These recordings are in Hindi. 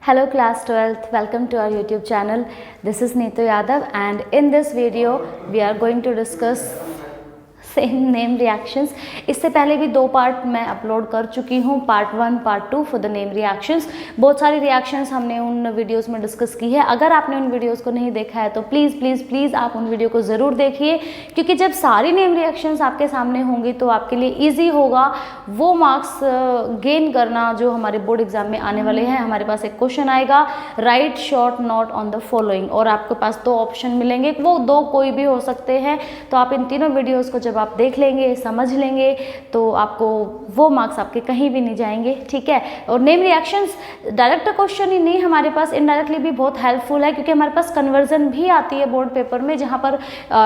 Hello class 12th, welcome to our YouTube channel. This is Neetu Yadav and in this video we are going to discuss same name reactions. इससे पहले भी 2 पार्ट मैं अपलोड कर चुकी हूँ, part 1 part 2 for the name reactions. बहुत सारी रिएक्शंस हमने उन वीडियोस में डिस्कस की है। अगर आपने उन वीडियोस को नहीं देखा है तो प्लीज़ प्लीज़ प्लीज़ आप उन वीडियो को ज़रूर देखिए, क्योंकि जब सारी नेम रिएक्शंस आपके सामने होंगी तो आपके लिए ईजी होगा वो मार्क्स गेन करना जो हमारे बोर्ड एग्जाम में आने वाले हैं। हमारे पास एक क्वेश्चन आएगा, right short note on the following, और आपके पास 2 ऑप्शन मिलेंगे, वो 2 कोई भी हो सकते हैं। तो आप इन तीनों वीडियोज़ को जब आप देख लेंगे, समझ लेंगे, तो आपको वो मार्क्स आपके कहीं भी नहीं जाएंगे, ठीक है। और नेम रिएक्शंस डायरेक्ट क्वेश्चन ही नहीं, हमारे पास इनडायरेक्टली भी बहुत हेल्पफुल है, क्योंकि हमारे पास कन्वर्जन भी आती है बोर्ड पेपर में, जहाँ पर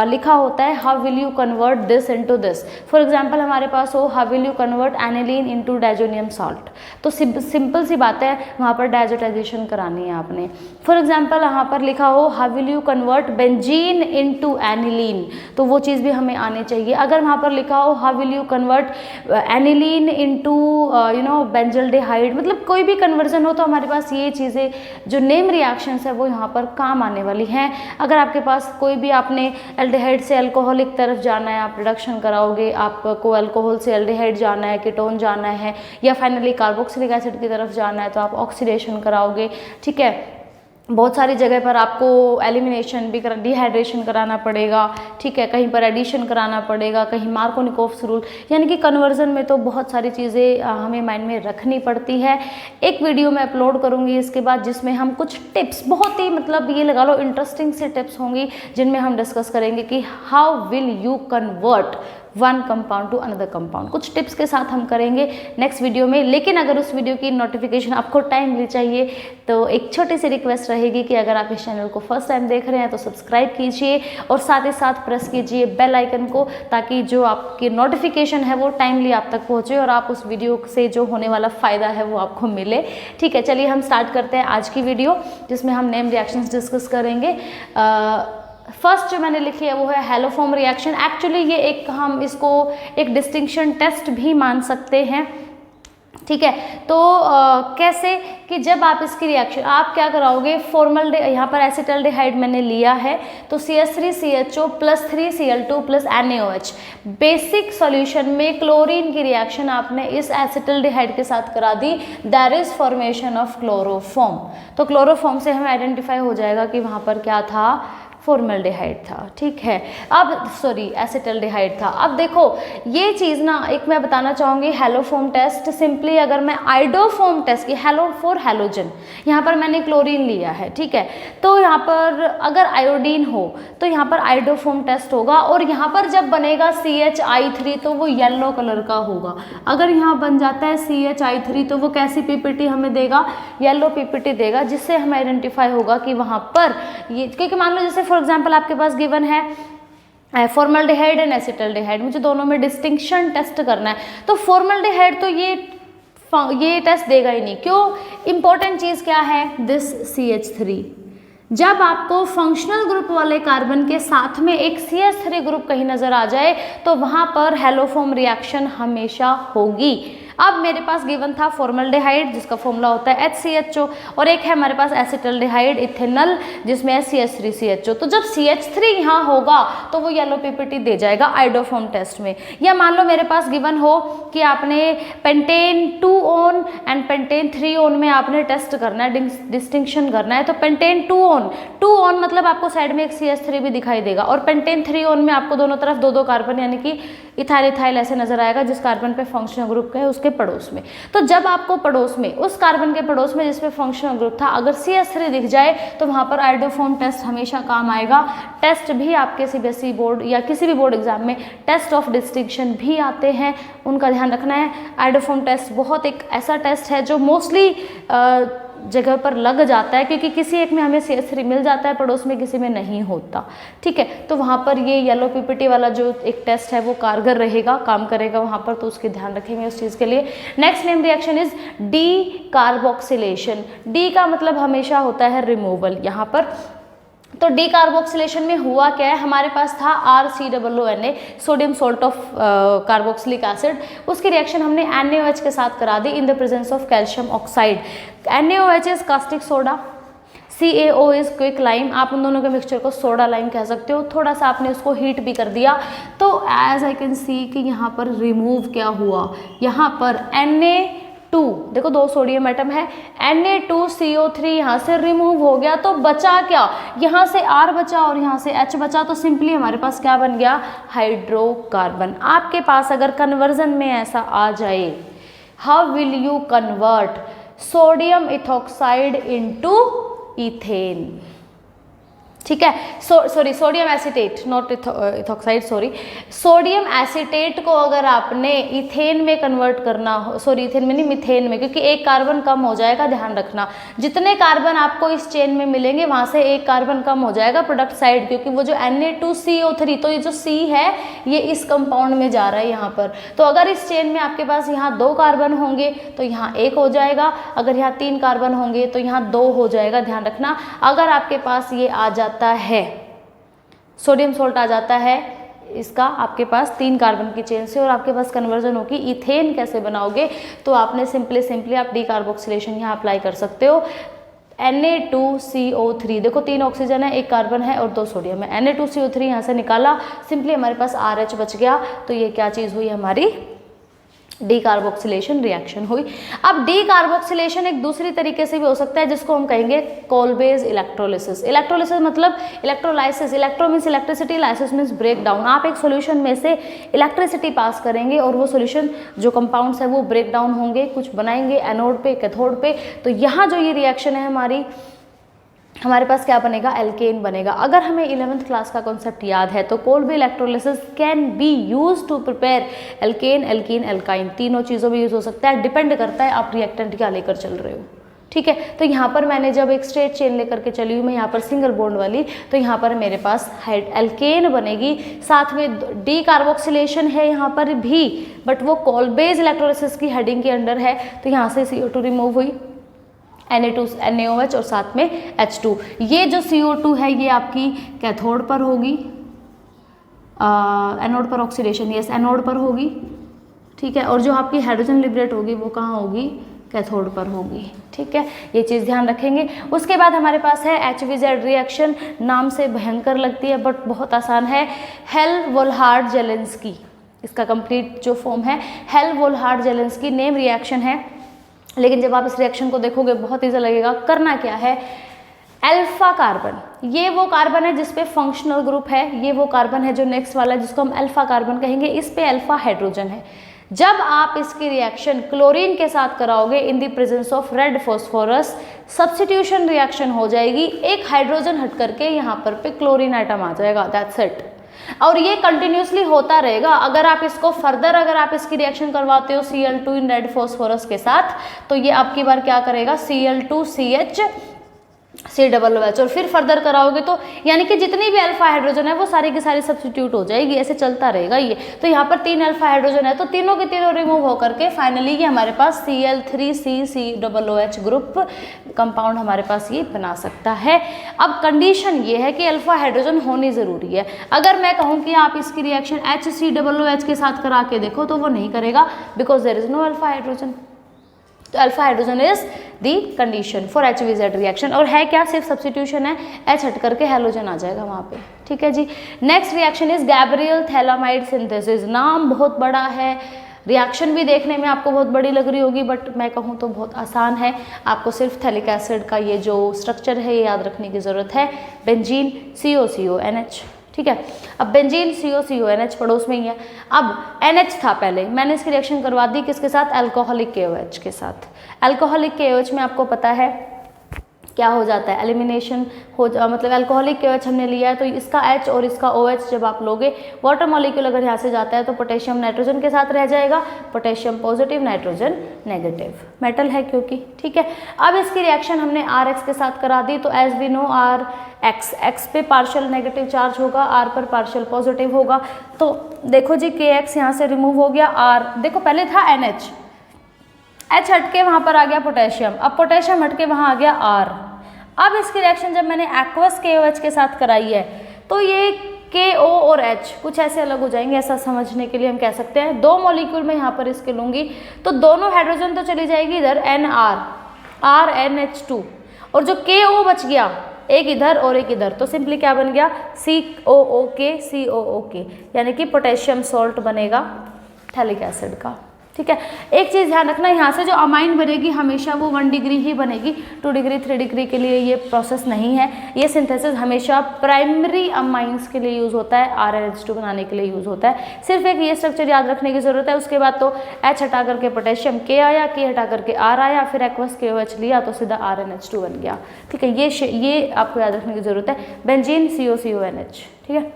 लिखा होता है how will you convert this into this. For example हमारे पास हो how will you convert aniline into diazonium salt, तो सिंपल सी बात है, वहाँ पर डायजोटाइजेशन करानी है आपने। फॉर एग्जांपल यहाँ पर लिखा हो how will you convert benzene into aniline, तो वो चीज़ भी हमें आनी चाहिए। अगर वहाँ पर लिखा हो how will you convert aniline into benzaldehyde, मतलब कोई भी कन्वर्जन हो, तो हमारे पास ये चीज़ें जो नेम रिएक्शंस है वो यहाँ पर काम आने वाली हैं। अगर आपके पास कोई भी, आपने एल्डिहाइड से अल्कोहलिक तरफ जाना है, आप रिडक्शन कराओगे, आपको अल्कोहल से एल्डिहाइड जाना है, कीटोन जाना है, या फाइनली कार्बोक्सिलिक एसिड की तरफ जाना है, तो आप ऑक्सीडेशन कराओगे, ठीक है। बहुत सारी जगह पर आपको एलिमिनेशन भी डिहाइड्रेशन कराना पड़ेगा, ठीक है, कहीं पर एडिशन कराना पड़ेगा, कहीं मार्कोनिकोव्स रूल, यानी कि कन्वर्जन में तो बहुत सारी चीज़ें हमें माइंड में रखनी पड़ती है। एक वीडियो मैं अपलोड करूंगी इसके बाद, जिसमें हम कुछ टिप्स, बहुत ही मतलब ये लगा लो इंटरेस्टिंग से टिप्स होंगी, जिनमें हम डिस्कस करेंगे कि how will you convert one compound to another compound. कुछ टिप्स के साथ हम करेंगे नेक्स्ट वीडियो में। लेकिन अगर उस वीडियो की नोटिफिकेशन आपको टाइमली चाहिए, तो एक छोटी सी रिक्वेस्ट रहेगी कि अगर आप इस चैनल को फर्स्ट टाइम देख रहे हैं तो सब्सक्राइब कीजिए, और साथ ही साथ प्रेस कीजिए बेल आइकन को, ताकि जो आपकी नोटिफिकेशन है वो टाइमली आप तक पहुँचे और आप उस वीडियो से जो होने वाला फ़ायदा है वो आपको मिले, ठीक है। चलिए हम स्टार्ट करते हैं आज की वीडियो, जिसमें हम नेम रिएक्शंस डिस्कस करेंगे। फर्स्ट जो मैंने लिखी है वो है हेलोफॉर्म रिएक्शन। एक्चुअली ये एक, हम इसको एक डिस्टिंक्शन टेस्ट भी मान सकते हैं, ठीक है। तो कैसे कि जब आप इसकी रिएक्शन, आप क्या कराओगे, फॉर्मल यहाँ पर एसिटल्डिहाइड मैंने लिया है, तो CH3CHO + 3Cl2 + NaOH, basic solution में क्लोरीन की रिएक्शन आपने इस एसिटल्डिहाइड के साथ करा दी, there is formation of chloroform. तो क्लोरोफॉर्म से हमें आइडेंटिफाई हो जाएगा कि वहाँ पर क्या था, फॉर्मल्डिहाइड था, ठीक है। अब एसिटल्डिहाइड था। अब देखो ये चीज़ ना, एक मैं बताना चाहूँगी, हेलोफॉर्म टेस्ट सिंपली, अगर मैं आइडोफॉर्म टेस्ट की, हेलो फॉर हेलोजन, यहाँ पर मैंने क्लोरीन लिया है, ठीक है, तो यहाँ पर अगर आयोडीन हो तो यहाँ पर आइडोफॉर्म टेस्ट होगा, और यहाँ पर जब बनेगा CHI3 तो वो येलो कलर का होगा। अगर यहाँ बन जाता है CHI3 तो वो कैसी PPT हमें देगा, येलो PPT देगा, जिससे हमें आइडेंटिफाई होगा कि वहाँ पर ये, क्योंकि मान लो जैसे फॉर एग्जाम्पल आपके पास गिवन है फॉर्मल्डिहाइड एंड एसिटल्डिहाइड, मुझे दोनों में डिस्टिंक्शन टेस्ट करना है, तो फॉर्मल्डिहाइड तो ये टेस्ट देगा ही नहीं। क्यों? इंपॉर्टेंट चीज़ क्या है, दिस CH3, जब आपको फंक्शनल ग्रुप वाले कार्बन के साथ में एक CH3 ग्रुप कहीं नजर आ जाए तो वहां पर हेलोफॉर्म रिएक्शन हमेशा होगी। अब मेरे पास गिवन था फॉर्मल्डिहाइड, जिसका फॉर्मूला होता है HCHO, और एक है हमारे पास एसिटल्डिहाइड इथेनॉल, जिसमें है CH3CHO। तो जब CH3 यहाँ होगा तो वो येलो PPT दे जाएगा आइडोफॉर्म टेस्ट में। या मान लो मेरे पास गिवन हो कि आपने pentane 2 on and pentane 3 on में आपने टेस्ट करना है, डिस्टिंक्शन करना है, तो पेंटेन 2 ऑन मतलब आपको साइड में एक CH3 भी दिखाई देगा, और पेंटेन 3 ऑन में आपको दोनों तरफ 2-2 कार्बन, यानी कि इथाइल इथाइल ऐसे नजर आएगा, जिस कार्बन पे फंक्शनल ग्रुप है उसके पड़ोस में। तो जब आपको पड़ोस में, उस कार्बन के पड़ोस में जिसमें फंक्शनल ग्रुप था, अगर CH3 दिख जाए तो वहां पर आइडोफॉर्म टेस्ट हमेशा काम आएगा। टेस्ट भी आपके CBSE बोर्ड या किसी भी बोर्ड एग्जाम में टेस्ट ऑफ डिस्टिंक्शन भी आते हैं, उनका ध्यान रखना है। आइडोफॉर्म टेस्ट बहुत एक ऐसा टेस्ट है जो मोस्टली जगह पर लग जाता है, क्योंकि किसी एक में हमें CH3 मिल जाता है, पड़ोस में किसी में नहीं होता, ठीक है। तो वहाँ पर ये येलो PPT वाला जो एक टेस्ट है वो कारगर रहेगा, काम करेगा वहाँ पर, तो उसकी ध्यान रखेंगे उस चीज़ के लिए। Next name reaction is D carboxylation. D का मतलब हमेशा होता है रिमूवल यहाँ पर, तो डी कार्बोक्सिलेशन में हुआ क्या है, हमारे पास था RCOONA, sodium salt of carboxylic acid, उसकी रिएक्शन हमने NaOH के साथ करा दी in the presence of calcium oxide. NaOH is caustic soda, CaO is quicklime, आप उन दोनों के मिक्सचर को सोडा लाइम कह सकते हो। थोड़ा सा आपने उसको हीट भी कर दिया तो एज आई कैन सी कि यहाँ पर रिमूव क्या हुआ, यहाँ पर Na2, देखो 2 सोडियम एटम है, Na2CO3 यहाँ से रिमूव हो गया, तो बचा क्या, यहाँ से R बचा और यहाँ से H बचा, तो सिंपली हमारे पास क्या बन गया, हाइड्रोकार्बन। आपके पास अगर कन्वर्जन में ऐसा आ जाए, how will you convert sodium ethoxide into ethane, ठीक है, sorry sodium acetate, not ethoxide, sorry sodium acetate को अगर आपने इथेन में कन्वर्ट करना हो, सॉरी इथेन में नहीं, मिथेन में, क्योंकि एक कार्बन कम हो जाएगा, ध्यान रखना, जितने कार्बन आपको इस चेन में मिलेंगे वहां से एक कार्बन कम हो जाएगा प्रोडक्ट साइड, क्योंकि वो जो Na2CO3, तो ये जो C है ये इस कंपाउंड में जा रहा है यहाँ पर, तो अगर इस चेन में आपके पास यहाँ 2 कार्बन होंगे तो यहाँ 1 हो जाएगा, अगर यहाँ 3 कार्बन होंगे तो यहाँ 2 हो जाएगा, ध्यान रखना। अगर आपके पास ये आ जाता है, सोडियम सॉल्ट आ जाता है इसका आपके पास 3 कार्बन की चेन से, और आपके पास कन्वर्जन होगी, इथेन कैसे बनाओगे, तो आपने सिंपली आप डी कार्बोक्सिलेशन यहाँ अप्लाई कर सकते हो। Na2CO3, देखो 3 ऑक्सीजन है, 1 कार्बन है और 2 सोडियम है, Na2CO3 यहाँ से निकाला, सिंपली हमारे पास RH बच गया, तो ये क्या चीज़ हुई, हमारी डी कार्बोक्सिलेशन रिएक्शन हुई। अब डी कार्बोक्सिलेशन एक दूसरी तरीके से भी हो सकता है, जिसको हम कहेंगे कोलबेज इलेक्ट्रोलिसिस। इलेक्ट्रोलिसिस मतलब electrolysis, electro means electricity, lysis means break down. आप एक सॉल्यूशन में से इलेक्ट्रिसिटी पास करेंगे और वो सॉल्यूशन जो कंपाउंड्स है वो ब्रेक डाउन होंगे, कुछ बनाएंगे एनोड पे, कैथोड पे, तो यहाँ जो ये रिएक्शन है हमारे पास क्या बनेगा, एल्केन बनेगा। अगर हमें 11th क्लास का कॉन्सेप्ट याद है तो Kolbe electrolysis can be use to prepare alkane, alkene, alkyne, तीनों चीज़ों में यूज हो सकता है, डिपेंड करता है आप रिएक्टेंट क्या लेकर चल रहे हो, ठीक है। तो यहाँ पर मैंने जब एक स्ट्रेट चेन लेकर के चली हूँ मैं यहाँ पर सिंगल बॉन्ड वाली, तो यहाँ पर मेरे पास एल्केन बनेगी, साथ में डी कार्बोक्सिलेशन है यहाँ पर भी, बट वो कोल्बेज इलेक्ट्रोलिसिस की हेडिंग के अंडर है, तो यहाँ से CO2 रिमूव हुई, NaOH और साथ में H2। ये जो CO2 है ये आपकी कैथोड पर होगी, एनोड पर ऑक्सीडेशन, यस एनोड पर होगी, ठीक है, और जो आपकी हाइड्रोजन लिबरेट होगी वो कहाँ होगी, कैथोड पर होगी, ठीक है, ये चीज़ ध्यान रखेंगे। उसके बाद हमारे पास है HVZ रिएक्शन, नाम से भयंकर लगती है बट बहुत आसान है, हेल-वोल्हार्ड-जेलेंस्की, इसका कंप्लीट जो फॉर्म है हेल-वोल्हार्ड-जेलेंस्की नेम रिएक्शन है, लेकिन जब आप इस रिएक्शन को देखोगे बहुत ईजी लगेगा। करना क्या है, अल्फा कार्बन, ये वो कार्बन है जिस पे फंक्शनल ग्रुप है, ये वो कार्बन है जो नेक्स्ट वाला है जिसको हम अल्फा कार्बन कहेंगे, इस पे अल्फा हाइड्रोजन है। जब आप इसकी रिएक्शन क्लोरीन के साथ कराओगे इन the presence of red phosphorus, substitution reaction हो जाएगी, एक हाइड्रोजन हट करके यहाँ पर पे क्लोरीन आइटम आ जाएगा, दैट्स इट। और ये कंटिन्यूसली होता रहेगा। अगर आप इसको फर्दर अगर आप इसकी रिएक्शन करवाते हो Cl2 इन रेड फॉस्फोरस के साथ, तो ये आपकी बार क्या करेगा, Cl2CH COOH, और फिर फर्दर कराओगे तो यानी कि जितनी भी अल्फा हाइड्रोजन है वो सारी की सारी सब्स्टिट्यूट हो जाएगी, ऐसे चलता रहेगा ये। तो यहाँ पर 3 अल्फा हाइड्रोजन है तो तीनों के तीनों रिमूव होकर के फाइनली ये हमारे पास Cl3CCOOH ग्रुप कंपाउंड हमारे पास ये बना सकता है। अब कंडीशन ये है कि अल्फा हाइड्रोजन होनी ज़रूरी है। अगर मैं कहूँ कि आप इसकी रिएक्शन HCOOH के साथ करा के देखो तो वो नहीं करेगा, because there is no alpha hydrogen. तो alpha hydrogen is the condition for HVZ reaction, और है क्या, सिर्फ सब्स्टिट्यूशन है, H हट करके हेलोजन आ जाएगा वहाँ पे, ठीक है जी। Next reaction is Gabriel phthalimide synthesis. नाम बहुत बड़ा है, रिएक्शन भी देखने में आपको बहुत बड़ी लग रही होगी, बट मैं कहूँ तो बहुत आसान है। आपको सिर्फ थैलिक एसिड का ये जो स्ट्रक्चर है ये याद रखने की ज़रूरत है, बेंजीन COCONH, ठीक है। अब बेंजीन COCONH पड़ोस में ही है। अब NH था पहले, मैंने इसकी रिएक्शन करवा दी किसके साथ, अल्कोहलिक KOH के साथ। अल्कोहलिक KOH में आपको पता है क्या हो जाता है, एलिमिनेशन हो मतलब अल्कोहलिक KOH हमने लिया है तो इसका H और इसका OH जब आप लोगे, वाटर मॉलिक्यूल अगर यहाँ से जाता है तो पोटेशियम नाइट्रोजन के साथ रह जाएगा, potassium positive nitrogen negative, metal है क्योंकि, ठीक है। अब इसकी रिएक्शन हमने RX के साथ करा दी, तो एज वी नो X पे पार्शियल नेगेटिव चार्ज होगा, R पर पार्शियल पॉजिटिव होगा। तो देखो जी KX यहाँ से रिमूव हो गया, R देखो पहले था NH, H हट के वहाँ पर आ गया पोटेशियम, अब पोटेशियम हट के वहाँ आ गया R, अब इसकी रिएक्शन जब मैंने एक्वस KOH के साथ कराई है तो ये KO और H कुछ ऐसे अलग हो जाएंगे। ऐसा समझने के लिए हम कह सकते हैं 2 मॉलिक्यूल में यहाँ पर इसके लूँगी तो दोनों हाइड्रोजन तो चली जाएगी इधर RNH2, और जो KO बच गया एक इधर और एक इधर, तो सिंपली क्या बन गया COOK, यानी कि पोटेशियम सॉल्ट बनेगा थैलिक एसिड का। ठीक है, एक चीज़ ध्यान रखना, यहाँ से जो अमाइन बनेगी हमेशा वो 1 डिग्री ही बनेगी, 2 डिग्री 3 डिग्री के लिए ये प्रोसेस नहीं है। ये सिंथेसिस हमेशा प्राइमरी अमाइंस के लिए यूज़ होता है, RNH2 बनाने के लिए यूज़ होता है। सिर्फ एक ये स्ट्रक्चर याद रखने की ज़रूरत है। उसके बाद तो H हटा करके पोटेशियम K आया, K हटा करके R आया, फिर एक्वस KOH लिया तो सीधा RNH2 बन गया। ठीक है, ये आपको याद रखने की ज़रूरत है। Benzene COCONH। ठीक है,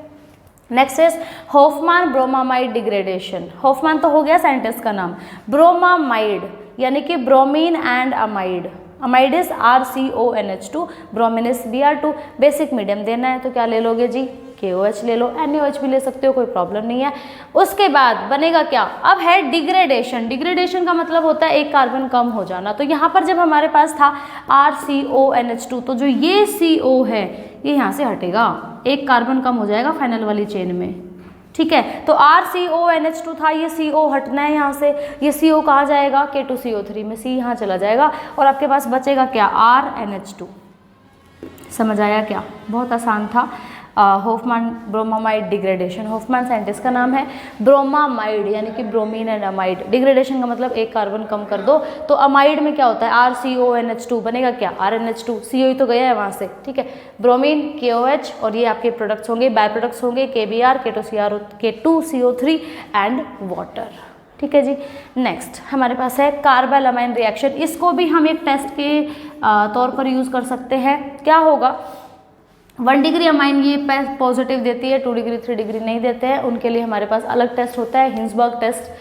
नेक्स्ट इज होफमान ब्रोमामाइड डिग्रेडेशन। होफमान तो हो गया साइंटिस्ट का नाम, ब्रोमामाइड यानी कि bromine and amide. Amide is RCONH2, bromine is Br2। Basic medium देना है तो क्या ले लोगे जी, KOH ले लो, NaOH भी ले सकते हो, कोई प्रॉब्लम नहीं है। उसके बाद बनेगा क्या, अब है डिग्रेडेशन। डिग्रेडेशन का मतलब होता है एक कार्बन कम हो जाना। तो यहाँ पर जब हमारे पास था RCONH2 तो जो ये CO है ये यहाँ से हटेगा, एक कार्बन कम हो जाएगा फाइनल वाली चेन में। ठीक है, तो RCONH2 था, ये CO हटना है यहाँ से, ये CO कहाँ जाएगा K2CO3 में, C यहाँ चला जाएगा और आपके पास बचेगा क्या RNH2। समझ आया क्या, बहुत आसान था। होफमान ब्रोमामाइड डिग्रेडेशन, होफमान साइंटिस्ट का नाम है। ब्रोमामाइड यानी कि ब्रोमीन एंड अमाइड, डिग्रेडेशन का मतलब एक कार्बन कम कर दो। तो अमाइड में क्या होता है RCONH2 बनेगा क्या RNH2, CO ही तो गया है वहाँ से। ठीक है, ब्रोमीन KOH और ये आपके प्रोडक्ट्स होंगे, बाय प्रोडक्ट्स होंगे KBr, K2CO3 एंड वाटर। ठीक है जी, नेक्स्ट हमारे पास है कार्बल अमाइन रिएक्शन। इसको भी हम एक टेस्ट के तौर पर यूज़ कर सकते हैं। क्या होगा, 1 डिग्री अमाइन ये पॉजिटिव देती है, 2 डिग्री 3 डिग्री नहीं देते हैं, उनके लिए हमारे पास अलग टेस्ट होता है, हिंसबर्ग टेस्ट,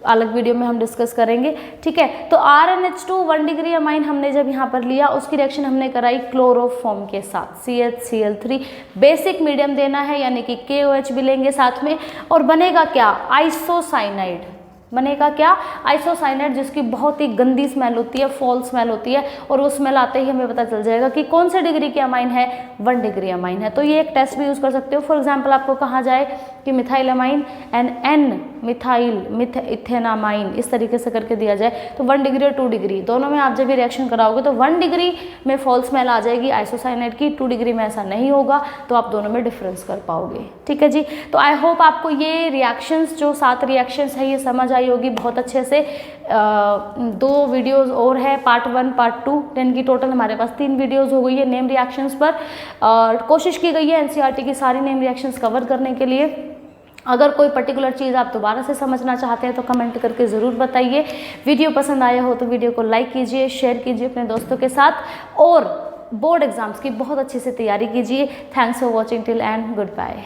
अलग वीडियो में हम डिस्कस करेंगे। ठीक है, तो RNH2 1 डिग्री अमाइन हमने जब यहाँ पर लिया उसकी रिएक्शन हमने कराई क्लोरोफॉर्म के साथ, CHCl3। बेसिक मीडियम देना है यानी कि KOH भी लेंगे साथ में, और बनेगा क्या आइसोसाइनाइड। बनेगा क्या आइसोसाइनाइड, जिसकी बहुत ही गंदी स्मेल होती है, फॉल स्मेल होती है, और वो स्मेल आते ही हमें पता चल जाएगा कि कौन से डिग्री की अमाइन है, 1 डिग्री अमाइन है। तो ये एक टेस्ट भी यूज़ कर सकते हो। फॉर एग्जांपल आपको कहा जाए कि methyl amine and N methyl ethanamine इस तरीके से करके दिया जाए तो 1 डिग्री और 2 डिग्री दोनों में आप जब भी रिएक्शन कराओगे तो 1 डिग्री में फॉल स्मेल आ जाएगी आइसोसाइनाइड की, 2 डिग्री में ऐसा नहीं होगा, तो आप दोनों में डिफरेंस कर पाओगे। ठीक है जी, तो आई होप आपको ये रिएक्शंस जो 7 रिएक्शंस है ये समझ आई होगी बहुत अच्छे से। 2 वीडियोस और है, पार्ट 1 पार्ट 2, 10 की टोटल हमारे पास 3 वीडियोस हो गई है नेम रिएक्शंस पर। कोशिश की गई है NCERT की सारी नेम रिएक्शंस कवर करने के लिए। अगर कोई पर्टिकुलर चीज़ आप दोबारा से समझना चाहते हैं तो कमेंट करके ज़रूर बताइए। वीडियो पसंद आया हो तो वीडियो को लाइक कीजिए, शेयर कीजिए अपने दोस्तों के साथ, और बोर्ड एग्जाम्स की बहुत अच्छे से तैयारी कीजिए। Thanks for watching till end good bye.